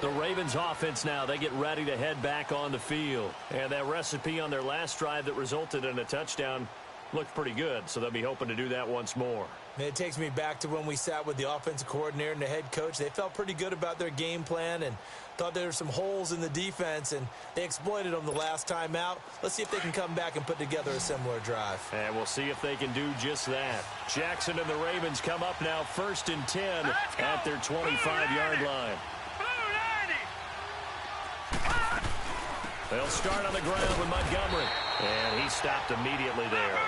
The Ravens offense now, they get ready to head back on the field. And that recipe on their last drive that resulted in a touchdown looked pretty good, so they'll be hoping to do that once more. It takes me back to when we sat with the offensive coordinator and the head coach. They felt pretty good about their game plan and thought there were some holes in the defense, and they exploited them the last time out. Let's see if they can come back and put together a similar drive. And we'll see if they can do just that. Jackson and the Ravens come up now 1st and 10 at their 25-yard line. They'll start on the ground with Montgomery. And he stopped immediately there.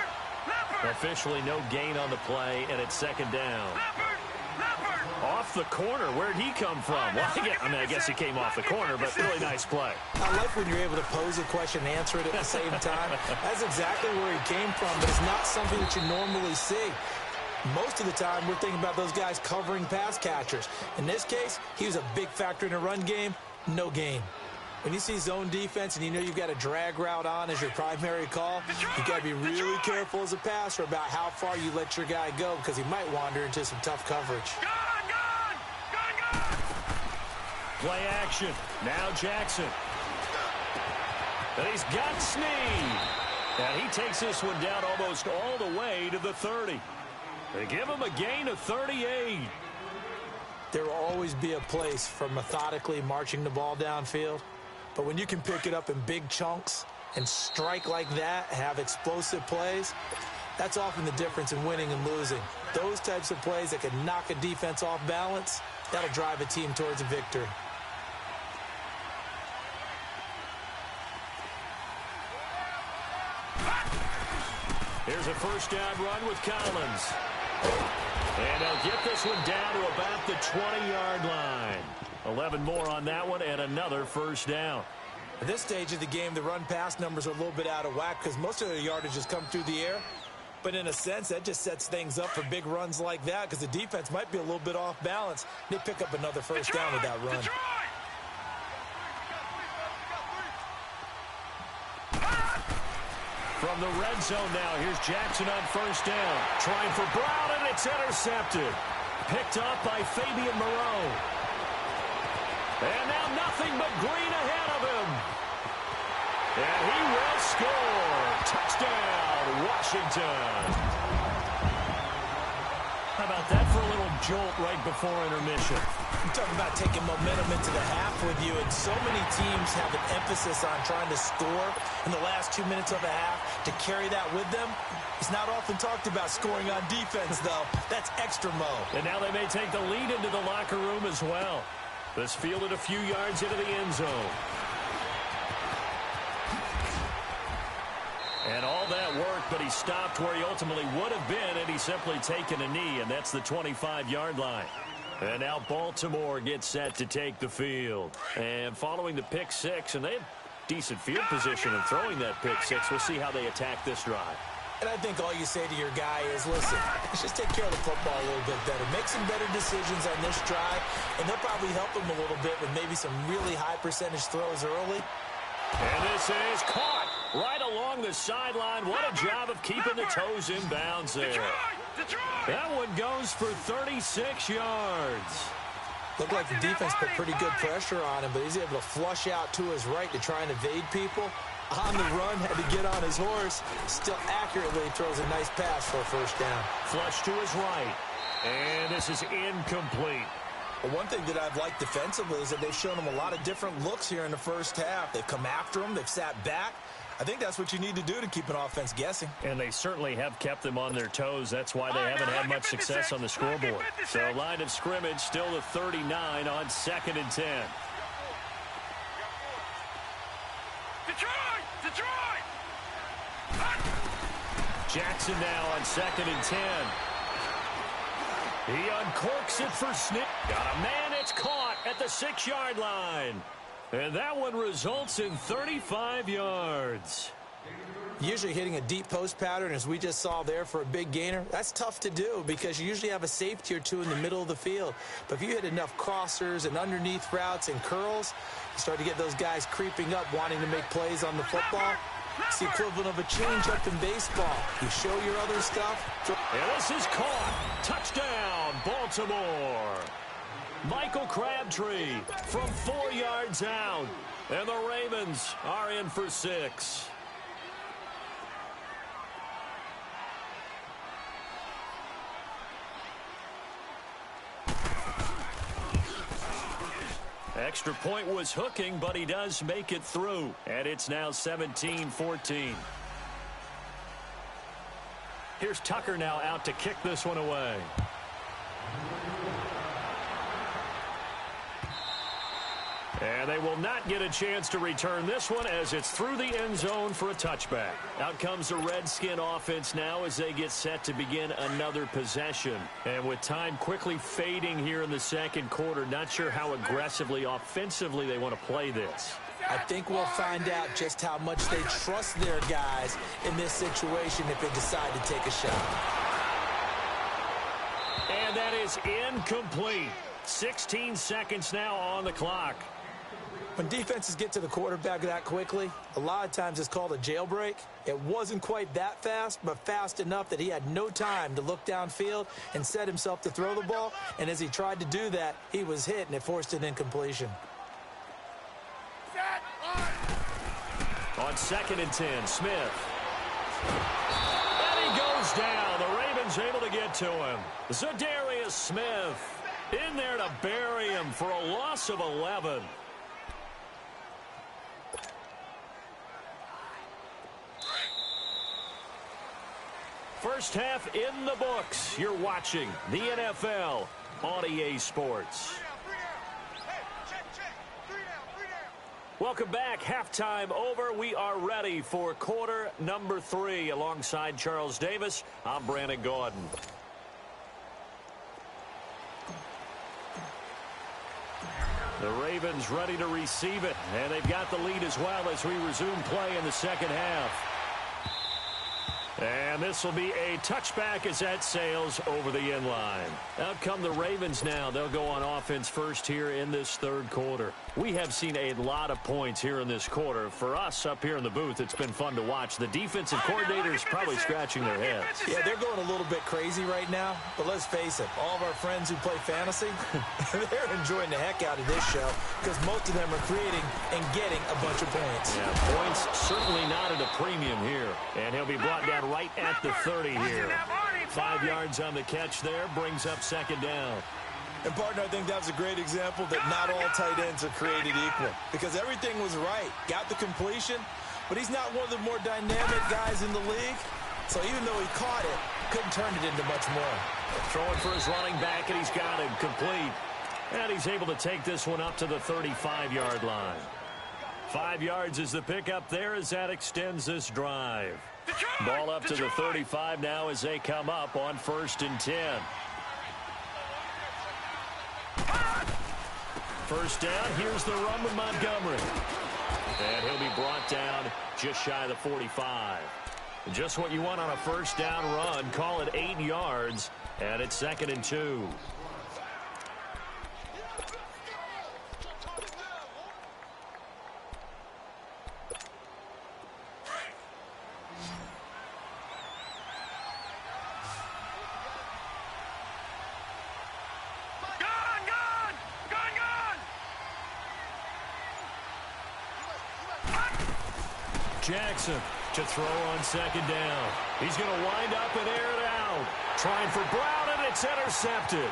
Officially no gain on the play, and it's 2nd down. Off the corner. Where'd he come from? Well, I guess he came off the corner, but really nice play. I like when you're able to pose a question and answer it at the same time. That's exactly where he came from, but it's not something that you normally see. Most of the time, we're thinking about those guys covering pass catchers. In this case, he was a big factor in the run game. No gain. When you see zone defense and you know you've got a drag route on as your primary call, you've got to be really careful as a passer about how far you let your guy go because he might wander into some tough coverage. Play action. Now Jackson. And he's got Snead. And he takes this one down almost all the way to the 30. They give him a gain of 38. There will always be a place for methodically marching the ball downfield. But when you can pick it up in big chunks and strike like that, have explosive plays, that's often the difference in winning and losing. Those types of plays that can knock a defense off balance, that'll drive a team towards a victory. Here's a 1st down run with Collins. And they'll get this one down to about the 20-yard line. 11 more on that one and another 1st down. At this stage of the game, the run-pass numbers are a little bit out of whack because most of their yardage has come through the air. But in a sense, that just sets things up for big runs like that because the defense might be a little bit off balance. They pick up another 1st down with that run. From the red zone now, here's Jackson on 1st down. Trying for Brown, and it's intercepted. Picked up by Fabian Moreau. And now nothing but green ahead of him. And he will score. Touchdown, Washington. How about that for a little jolt right before intermission? You talk about taking momentum into the half with you, and so many teams have an emphasis on trying to score in the last 2 minutes of a half to carry that with them. It's not often talked about scoring on defense, though. That's extra mode. And now they may take the lead into the locker room as well. This fielded a few yards into the end zone. And all that worked, but he stopped where he ultimately would have been, and he's simply taken a knee, and that's the 25-yard line. And now Baltimore gets set to take the field. And following the pick six, and they have decent field position in throwing that pick six. We'll see how they attack this drive. And I think all you say to your guy is, listen, let's just take care of the football a little bit better. Make some better decisions on this drive, and they'll probably help him a little bit with maybe some really high percentage throws early. And this is caught right along the sideline. What a job of keeping the toes in bounds there. That one goes for 36 yards. Looked like the defense put pretty good pressure on him, but he's able to flush out to his right to try and evade people. On the run, had to get on his horse. Still accurately throws a nice pass for a 1st down. Flush to his right. And this is incomplete. Well, one thing that I've liked defensively is that they've shown him a lot of different looks here in the 1st half. They've come after him. They've sat back. I think that's what you need to do to keep an offense guessing. And they certainly have kept them on their toes. That's why they haven't had much success on the scoreboard. So line of scrimmage still the 39 on 2nd and 10. Detroit! Jackson now on 2nd and 10. He uncorks it for Snip. Got a man, it's caught at the 6-yard line. And that one results in 35 yards. Usually hitting a deep post pattern, as we just saw there for a big gainer, that's tough to do because you usually have a safety or two in the middle of the field. But if you hit enough crossers and underneath routes and curls, you start to get those guys creeping up, wanting to make plays on the football. It's the equivalent of a change-up in baseball. You show your other stuff. And this is caught. Touchdown, Baltimore. Michael Crabtree from 4 yards out. And the Ravens are in for 6. Extra point was hooking, but he does make it through. And it's now 17-14. Here's Tucker now out to kick this one away. And they will not get a chance to return this one as it's through the end zone for a touchback. Out comes the Redskin offense now as they get set to begin another possession. And with time quickly fading here in the second quarter, not sure how aggressively, offensively they want to play this. I think we'll find out just how much they trust their guys in this situation if they decide to take a shot. And that is incomplete. 16 seconds now on the clock. When defenses get to the quarterback that quickly, a lot of times it's called a jailbreak. It wasn't quite that fast, but fast enough that he had no time to look downfield and set himself to throw the ball. And as he tried to do that, he was hit, and it forced an incompletion. On 2nd and 10, Smith. And he goes down. The Ravens able to get to him. Zadarius Smith in there to bury him for a loss of 11. First half in the books. You're watching the NFL on EA Sports. Welcome back. Halftime over. We are ready for quarter number 3. Alongside Charles Davis, I'm Brandon Gordon. The Ravens ready to receive it, and they've got the lead as well as we resume play in the second half. And this will be a touchback as that sails over the end line. Out come the Ravens now. They'll go on offense first here in this third quarter. We have seen a lot of points here in this quarter. For us up here in the booth, it's been fun to watch. The defensive coordinators probably scratching their heads. Yeah, they're going a little bit crazy right now. But let's face it, all of our friends who play fantasy, they're enjoying the heck out of this show because most of them are creating and getting a bunch of points. Yeah, points certainly not at a premium here. And he'll be brought down right at the 30 here. 5 yards on the catch there, brings up second down. And, partner, I think that was a great example that not all tight ends are created equal because everything was right. Got the completion, but he's not one of the more dynamic guys in the league. So even though he caught it, couldn't turn it into much more. Throwing for his running back, and he's got him complete. And he's able to take this one up to the 35-yard line. 5 yards is the pickup there as that extends this drive. Ball up to the 35 now as they come up on 1st and 10. First down, here's the run with Montgomery. And he'll be brought down just shy of the 45. Just what you want on a first down run. Call it 8 yards, and it's 2nd and 2. Jackson to throw on second down. He's going to wind up and air it out. Trying for Brown, and it's intercepted.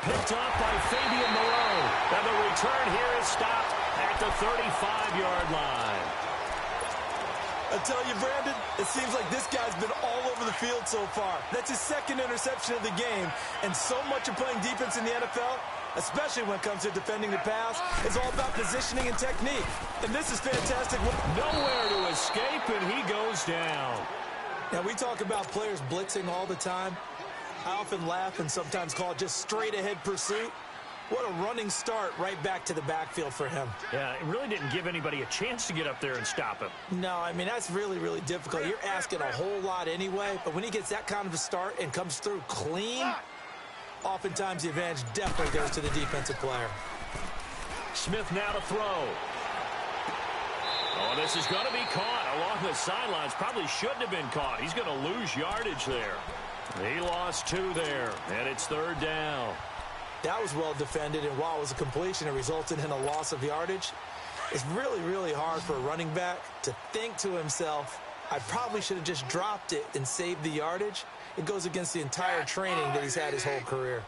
Picked up by Fabian Moreau. And the return here is stopped at the 35-yard line. I tell you, Brandon, it seems like this guy's been all over the field so far. That's his second interception of the game. And so much of playing defense in the NFL, especially when it comes to defending the pass, is all about positioning and technique. And this is fantastic. Nowhere to escape, and he goes down. Now, we talk about players blitzing all the time. I often laugh and sometimes call it just straight-ahead pursuit. What a running start right back to the backfield for him. Yeah, it really didn't give anybody a chance to get up there and stop him. No, I mean, that's really, really difficult. You're asking a whole lot anyway, but when he gets that kind of a start and comes through clean, oftentimes the advantage definitely goes to the defensive player. Smith now to throw. Oh, this is going to be caught along the sidelines. Probably shouldn't have been caught. He's going to lose yardage there. He lost 2 there, and it's 3rd down. That was well defended, and while it was a completion, it resulted in a loss of yardage. It's really, really hard for a running back to think to himself, I probably should have just dropped it and saved the yardage. It goes against the entire training that he's had his whole career.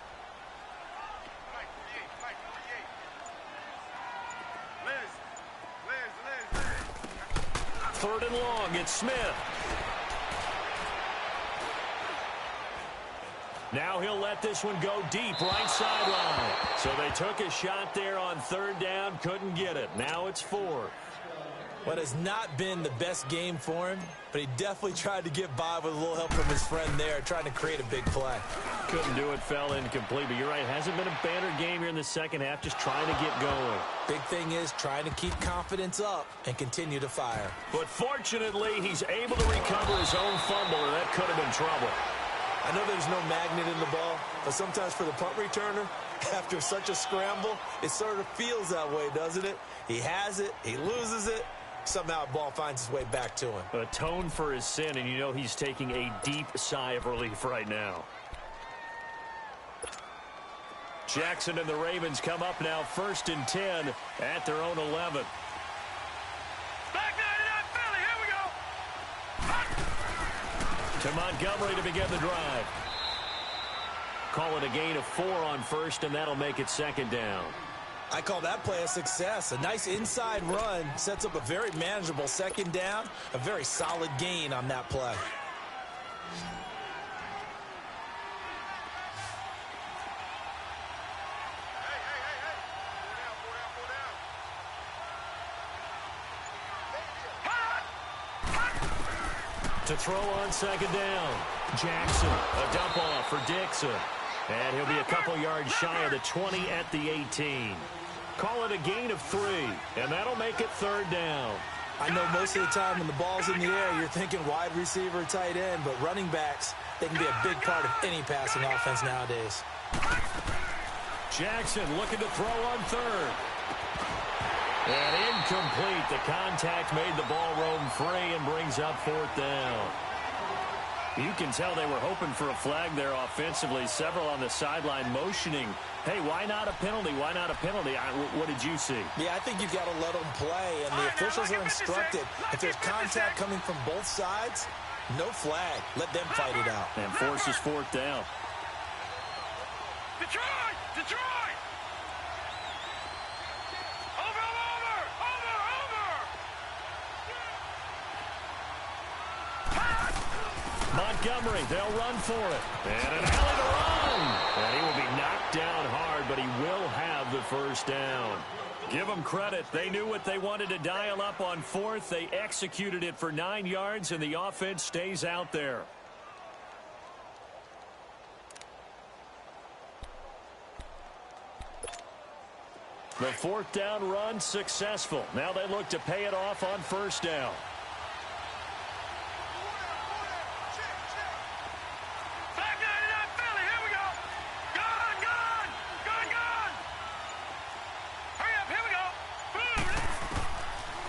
Third and long, it's Smith. Now he'll let this one go deep, right sideline. So they took a shot there on third down, couldn't get it. Now it's 4. What has not been the best game for him, but he definitely tried to get by with a little help from his friend there, trying to create a big play. Couldn't do it, fell incomplete, but you're right, hasn't been a banner game here in the second half, just trying to get going. Big thing is trying to keep confidence up and continue to fire. But fortunately, he's able to recover his own fumble, or that could have been trouble. I know there's no magnet in the ball, but sometimes for the punt returner, after such a scramble, it sort of feels that way, doesn't it? He has it, he loses it, somehow the ball finds its way back to him. Atone for his sin, and you know he's taking a deep sigh of relief right now. Jackson and the Ravens come up now 1st and 10 at their own 11. To Montgomery to begin the drive. Call it a gain of 4 on first, and that'll make it 2nd down. I call that play a success. A nice inside run sets up a very manageable 2nd down, a very solid gain on that play. To throw on 2nd down. Jackson, a dump off for Dixon. And he'll be a couple yards shy of the 20 at the 18. Call it a gain of 3, and that'll make it 3rd down. I know most of the time when the ball's in the air, you're thinking wide receiver, tight end, but running backs, they can be a big part of any passing offense nowadays. Jackson looking to throw on 3rd. And incomplete. The contact made the ball roam free and brings up 4th down. You can tell they were hoping for a flag there offensively. Several on the sideline motioning, hey, why not a penalty? Why not a penalty? What did you see? Yeah, I think you got to let them play, and the officials are instructed. If there's contact coming from both sides, no flag. Let them fight it out. And forces 4th down. Detroit! Detroit! Over! Montgomery, they'll run for it. And an alley to run. And he will be knocked down hard, but he will have the 1st down. Give them credit. They knew what they wanted to dial up on 4th. They executed it for 9 yards, and the offense stays out there. The 4th down run successful. Now they look to pay it off on 1st down.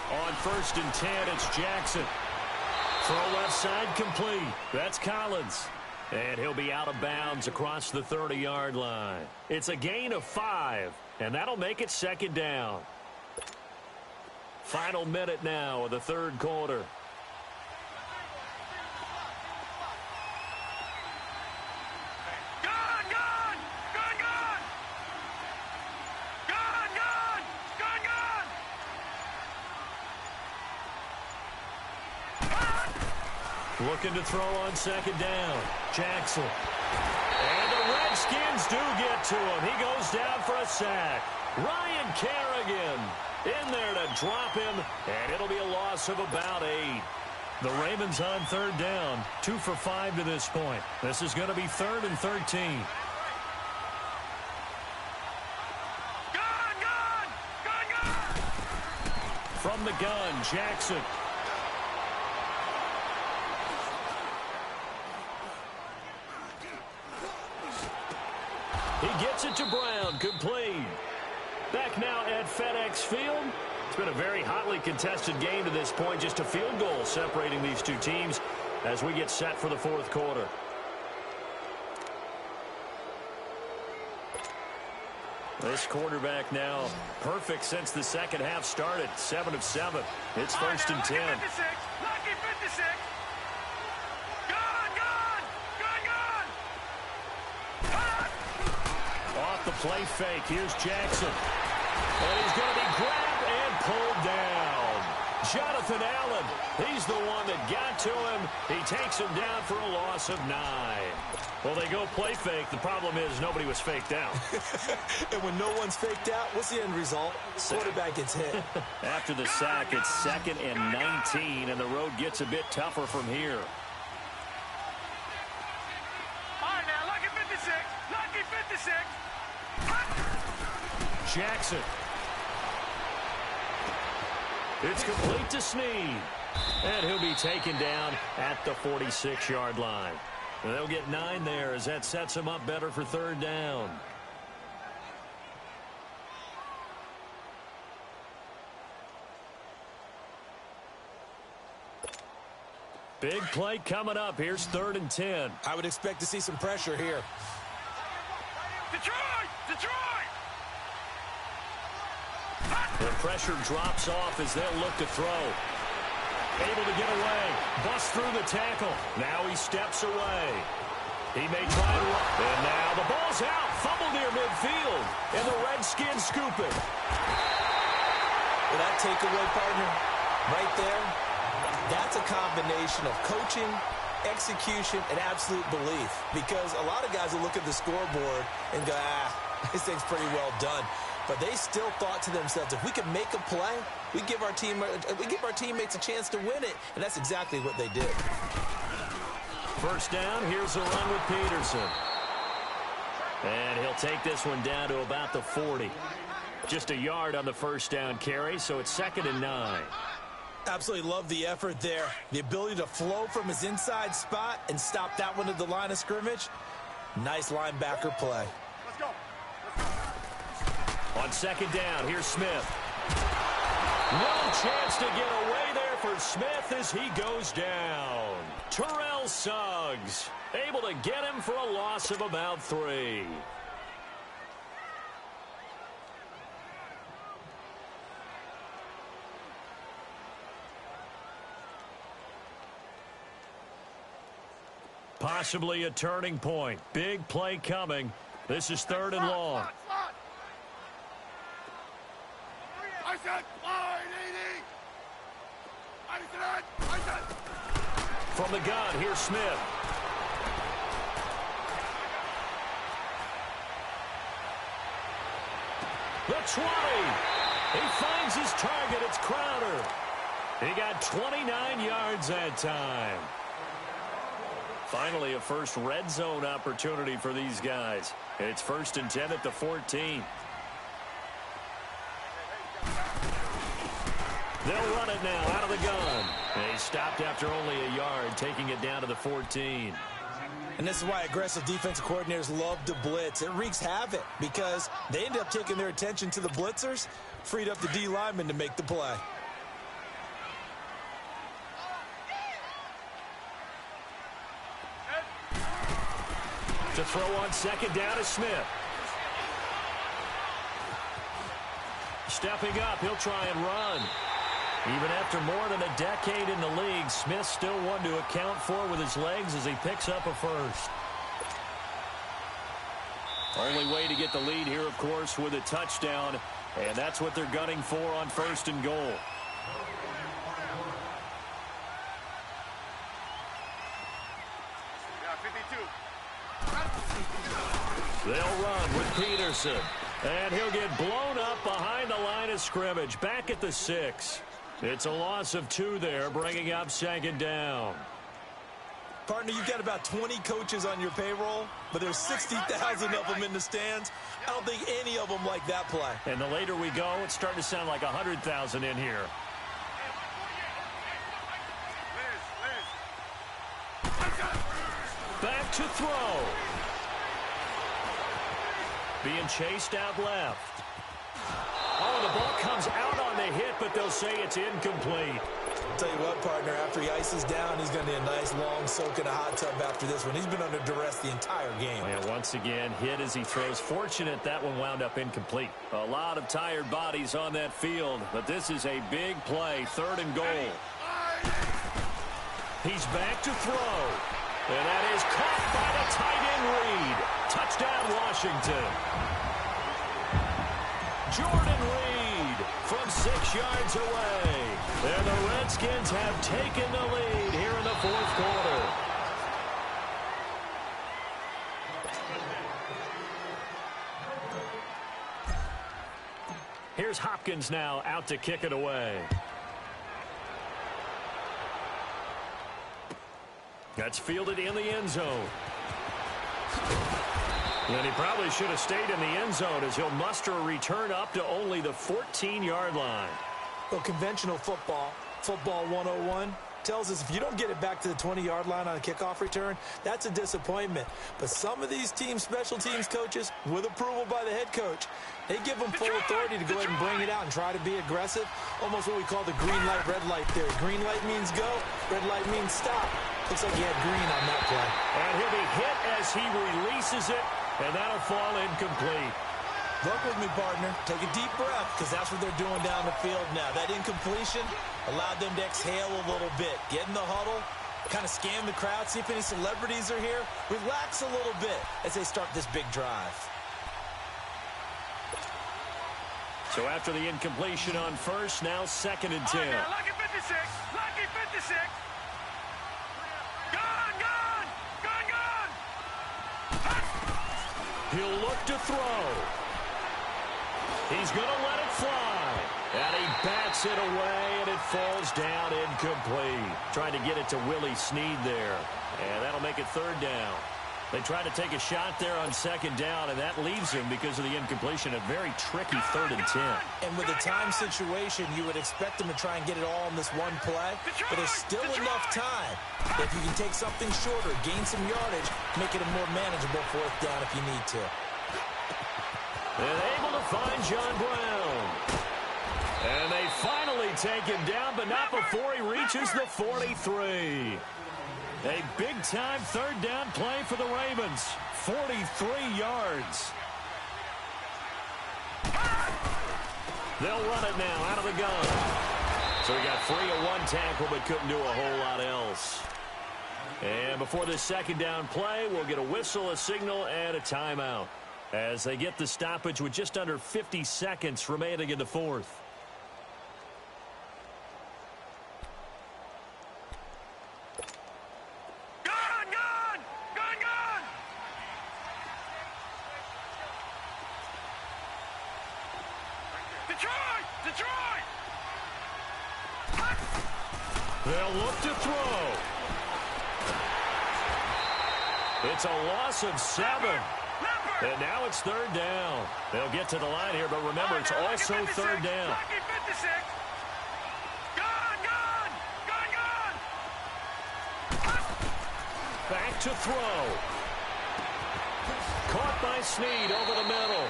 On 1st and 10, it's Jackson. Throw left side complete. That's Collins. And he'll be out of bounds across the 30-yard line. It's a gain of 5, and that'll make it 2nd down. Final minute now of the 3rd quarter. Looking to throw on 2nd down. Jackson. And the Redskins do get to him. He goes down for a sack. Ryan Kerrigan in there to drop him, and it'll be a loss of about 8. The Ravens on 3rd down, 2 for 5 to this point. This is going to be 3rd and 13. From the gun, Jackson. He gets it to Brown, complete. Back now at FedEx Field. It's been a very hotly contested game to this point. Just a field goal separating these two teams as we get set for the 4th quarter. This quarterback now perfect since the second half started. 7 of 7. It's first and 10. Lucky 56. Lucky 56. Gone. Off the play fake. Here's Jackson. And he's going to be grabbed and pulled down. Jonathan Allen, he's the one that got to him. He takes him down for a loss of 9. Well, they go play fake. The problem is nobody was faked out. And when no one's faked out, what's the end result? Quarterback gets hit. After the sack, it's 2nd and 19, and the road gets a bit tougher from here. All right, now, lucky 56. Lucky 56. Jackson. It's complete to Snead. And he'll be taken down at the 46-yard line. And they'll get 9 there as that sets him up better for 3rd down. Big play coming up. Here's 3rd and 10. I would expect to see some pressure here. Detroit! The pressure drops off as they'll look to throw. Able to get away. Busts through the tackle. Now he steps away. He may try to run. And now the ball's out. Fumble near midfield. And the Redskins scoop it. Well, that takeaway, partner, right there, that's a combination of coaching, execution, and absolute belief. Because a lot of guys will look at the scoreboard and go, this thing's pretty well done. But they still thought to themselves, if we can make a play, we give our teammates a chance to win it. And that's exactly what they did. First down, here's a run with Peterson. And he'll take this one down to about the 40. Just a yard on the first down carry, so it's 2nd and 9. Absolutely love the effort there. The ability to flow from his inside spot and stop that one at the line of scrimmage. Nice linebacker play. Let's go. On 2nd down, here's Smith. No chance to get away there for Smith as he goes down. Terrell Suggs able to get him for a loss of about 3. Possibly a turning point. Big play coming. This is 3rd and long. I said, line 80. I said. From the gun, here's Smith. The 20. He finds his target. It's Crowder. He got 29 yards that time. Finally, a first red zone opportunity for these guys. It's 1st and 10 at the 14. They'll run it now out of the gun. They stopped after only a yard, taking it down to the 14. And this is why aggressive defensive coordinators love to blitz. It wreaks havoc because they end up taking their attention to the blitzers, freed up the D lineman to make the play. To throw on 2nd down is Smith. Stepping up, he'll try and run. Even after more than a decade in the league, Smith still one to account for with his legs as he picks up a first. Only way to get the lead here, of course, with a touchdown, and that's what they're gunning for on 1st and goal. They'll run with Peterson, and he'll get blown up behind the line of scrimmage, back at the 6. It's a loss of 2 there, bringing up 2nd down. Partner, you've got about 20 coaches on your payroll, but there's 60,000 of them in the stands. I don't think any of them like that play. And the later we go, it's starting to sound like 100,000 in here. Back to throw. Being chased out left. Oh, the ball comes out on the hit, but they'll say it's incomplete. I'll tell you what, partner, after he ices down, he's going to need a nice, long soak in a hot tub after this one. He's been under duress the entire game. And once again, hit as he throws. Fortunate that one wound up incomplete. A lot of tired bodies on that field, but this is a big play, 3rd and goal. He's back to throw. And that is caught by the tight end Reed. Touchdown, Washington. Jordan Reed from 6 yards away. And the Redskins have taken the lead here in the 4th quarter. Here's Hopkins now out to kick it away. That's fielded in the end zone. And he probably should have stayed in the end zone as he'll muster a return up to only the 14-yard line. Well, conventional football 101, tells us if you don't get it back to the 20-yard line on a kickoff return, that's a disappointment. But some of these special teams coaches, with approval by the head coach, they give them full authority to go ahead and bring it out and try to be aggressive. Almost what we call the green light, red light theory. Green light means go, red light means stop. Looks like he had green on that play. And he'll be hit as he releases it, and that'll fall incomplete. Look with me, partner. Take a deep breath, because that's what they're doing down the field now. That incompletion allowed them to exhale a little bit. Get in the huddle, kind of scan the crowd, see if any celebrities are here. Relax a little bit as they start this big drive. So after the incompletion on first, now 2nd and 10. Now, lucky 56. Lucky 56. Gone, gone. Gone, gone. He'll look to throw. He's going to let it fly. And he bats it away, and it falls down incomplete. Trying to get it to Willie Snead there. And that'll make it 3rd down. They tried to take a shot there on 2nd down, and that leaves him, because of the incompletion, a very tricky 3rd and 10. And with a time situation, you would expect them to try and get it all in this one play. But there's still enough time. If you can take something shorter, gain some yardage, make it a more manageable 4th down if you need to. And able to find John Brown. And they finally take him down, but not before he reaches the 43. A big-time 3rd down play for the Ravens. 43 yards. They'll run it now out of the gun. So he got free of one tackle, but couldn't do a whole lot else. And before this 2nd down play, we'll get a whistle, a signal, and a timeout, as they get the stoppage with just under 50 seconds remaining in the 4th. Gone, gone. Gone, gone. Detroit. Detroit. They'll look to throw. It's a loss of 7. And now it's 3rd down. They'll get to the line here, but remember, it's also 3rd down. Lucky 56. Gone, gone. Gone, gone. Back to throw. Caught by Snead over the middle.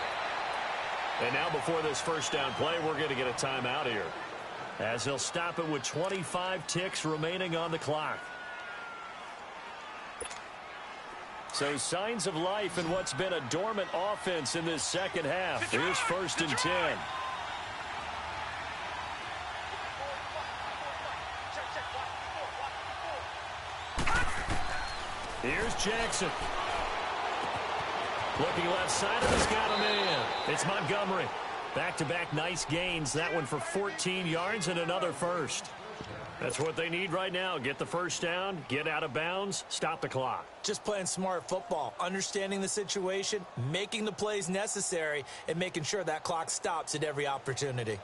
And now before this 1st down play, we're going to get a timeout here, as he'll stop it with 25 ticks remaining on the clock. So signs of life in what's been a dormant offense in this 2nd half. Here's 1st and 10. Here's Jackson. Looking left side of his got a man. It's Montgomery. Back-to-back nice gains. That one for 14 yards and another first. That's what they need right now. Get the 1st down, get out of bounds, stop the clock. Just playing smart football, understanding the situation, making the plays necessary, and making sure that clock stops at every opportunity.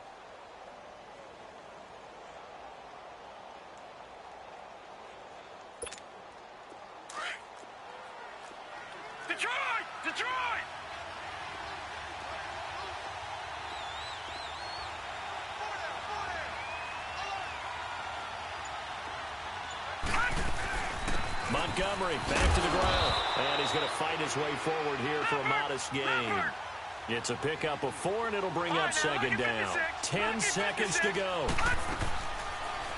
Detroit. Detroit. Montgomery back to the ground. And he's going to fight his way forward here for a modest gain. It's a pickup of 4, and it'll bring up 2nd down. 10 seconds to go.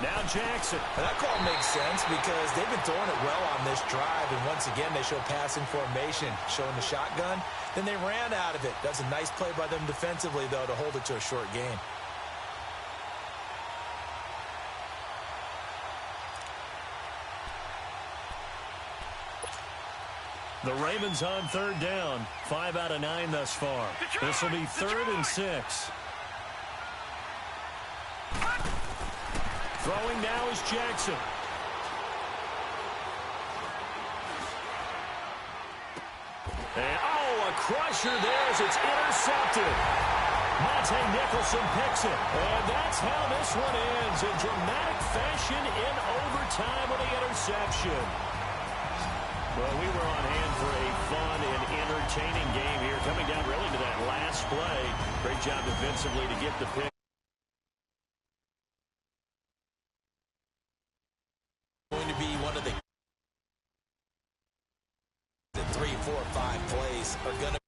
Now Jackson. And that call makes sense because they've been throwing it well on this drive, and once again they show passing formation, showing the shotgun. Then they ran out of it. That's a nice play by them defensively, though, to hold it to a short gain. The Ravens on third down. 5 out of 9 thus far. This will be 3rd and 6. Throwing now is Jackson. And, a crusher there as it's intercepted. Monte Nicholson picks it. And that's how this one ends in dramatic fashion in overtime with the interception. Well, we were on hand for a fun and entertaining game here. Coming down really to that last play. Great job defensively to get the pick. Going to be one of the 3, 4, 5 plays are going to